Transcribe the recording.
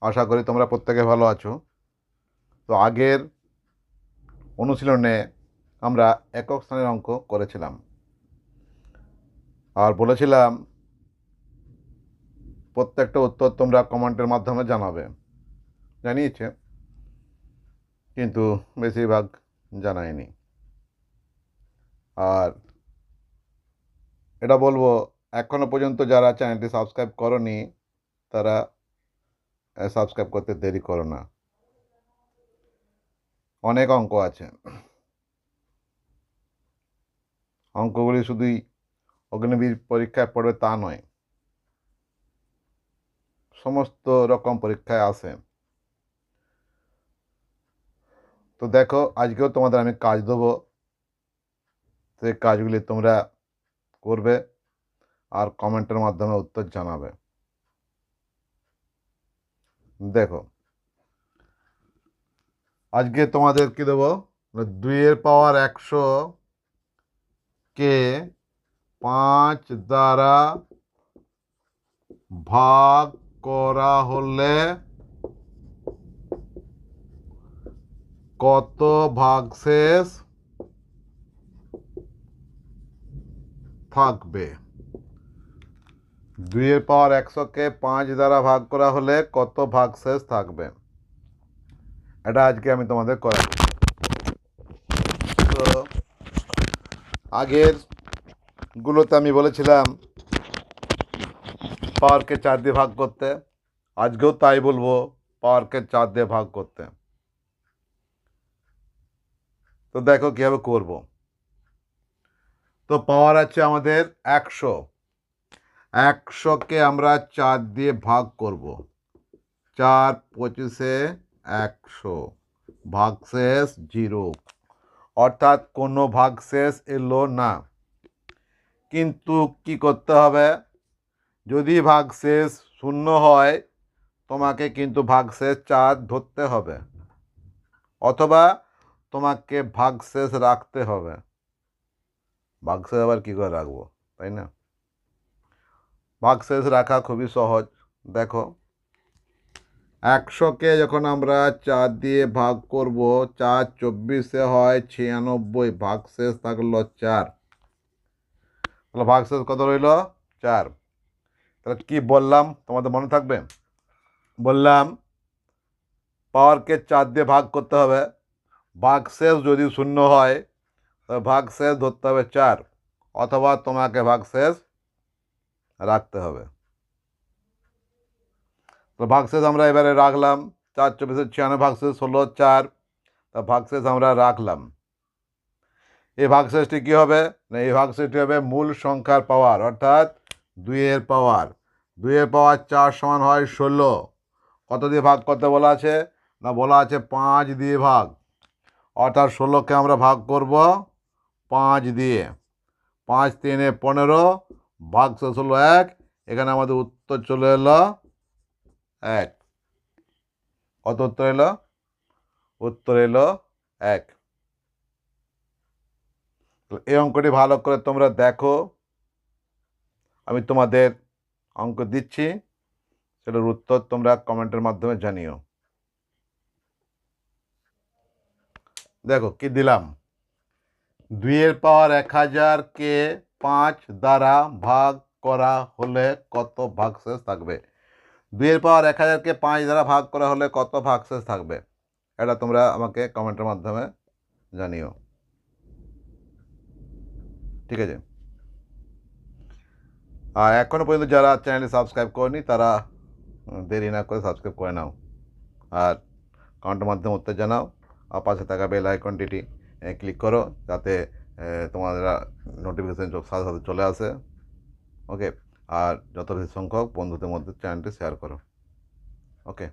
আশা করি তোমরা প্রত্যেকে ভালো আছো। তো আগের অনুশীলনে আমরা একক স্থানের অঙ্ক করেছিলাম আর বলেছিলাম প্রত্যেকটা উত্তর তোমরা কমেন্টের মাধ্যমে জানাবে। জানিয়েছে, কিন্তু বেশিরভাগ জানায়নি। আর এটা বলবো, এখনও পর্যন্ত যারা চ্যানেলটি সাবস্ক্রাইব করনি তারা সাবস্ক্রাইব করতে দেরি করো না। অনেক অঙ্ক আছে। অঙ্কগুলি শুধুই অগ্নিবীর পরীক্ষায় পড়বে তা নয়, সমস্ত রকম পরীক্ষায় আসে। তো দেখো, আজকেও তোমাদের আমি কাজ দেবো, সেই কাজগুলি তোমরা করবে আর কমেন্টের মাধ্যমে উত্তর জানাবে। দেখো, আজকে তোমাদের কি দেবো, 2 এর পাওয়ার 100 কে 5 দ্বারা ভাগ করা হলে কত ভাগশেষ থাকবে। 2 এর পাওয়ার 100 কে 5 দ্বারা ভাগ করা হলে কত ভাগশেষ থাকবে, এটা আজকে আমি তোমাদের করাবো। তো আগের গুলোতে আমি বলেছিলাম পাওয়ারকে 4 দিয়ে ভাগ করতে, আজকেও তাই বলবো, পাওয়ারকে 4 দিয়ে ভাগ করতে। তো দেখো কীভাবে করব। তো পাওয়ার আছে আমাদের 100, 100কে আমরা 4 দিয়ে ভাগ করব। 4 25-এ 100, ভাগশেষ 0, অর্থাৎ কোনো ভাগশেষ এলো না। কিন্তু কি করতে হবে, যদি ভাগশেষ 0 হয় তোমাকে কিন্তু ভাগশেষ 4 ধরতে হবে, অথবা তোমাকে ভাগশেষ রাখতে হবে। ভাগশেষ আবার কী করে রাখবো, তাই না? ভাগশেষ রাখা খুবই সহজ। দেখো, 100কে যখন আমরা 4 দিয়ে ভাগ করব, 4 24-এ হয় 96, ভাগশেষ থাকলো 4। তাহলে ভাগশেষ কত রইল? 4। তাহলে কি বললাম তোমাদের মনে থাকবে? বললাম পাওয়ারকে 4 দিয়ে ভাগ করতে হবে, ভাগশেষ যদি 0 হয় তবে ভাগশেষ ধরতে হবে 4, অথবা তোমাকে ভাগশেষ রাখতে হবে। তো ভাগশেষ আমরা এবারে রাখলাম, 4 24-এ 96, ভাগশেষ হলো 4, তা ভাগশেষ আমরা রাখলাম। এই ভাগশেষটি কী হবে না, এই ভাগশেষটি হবে মূল সংখ্যার পাওয়ার, অর্থাৎ 2 এর পাওয়ার। 2 এর পাওয়ার 4 সমান হয় 16। কত দিয়ে ভাগ করতে বলা আছে না, বলা আছে 5 দিয়ে ভাগ, অর্থাৎ 16কে আমরা ভাগ করব 5 দিয়ে। 5 3-এ 15, ভাগশেষ হলো 1। এখানে আমাদের উত্তর চলে এলো 1। কত উত্তর এলো? উত্তর এলো 1। এই অঙ্কটি ভালো করে তোমরা দেখো, আমি তোমাদের অঙ্ক দিচ্ছি, সেটার উত্তর তোমরা কমেন্টের মাধ্যমে জানিও। দেখো কি দিলাম, 2 এর পাওয়ার 1000-কে 5 দ্বারা ভাগ করা হলে কত ভাগশেষ থাকবে। 2 এর পাওয়ার 1000-কে 5 দ্বারা ভাগ করা হলে কত ভাগশেষ থাকবে, এটা তোমরা আমাকে কমেন্টের মাধ্যমে জানিও। ঠিক আছে? আর এখনও পর্যন্ত যারা চ্যানেলটি সাবস্ক্রাইব করেনি তারা দেরি না করে সাবস্ক্রাইব করে নাও, আর কমেন্টের মাধ্যমে উত্তর জানাও, আর পাশে থাকা বেল আইকনটি ক্লিক করো, যাতে তোমাদের নোটিফিকেশান সাথে সাথে চলে আসে। ওকে, আর যত বেশি সংখ্যক বন্ধুদের মধ্যে চ্যানেলটি শেয়ার করো। ওকে।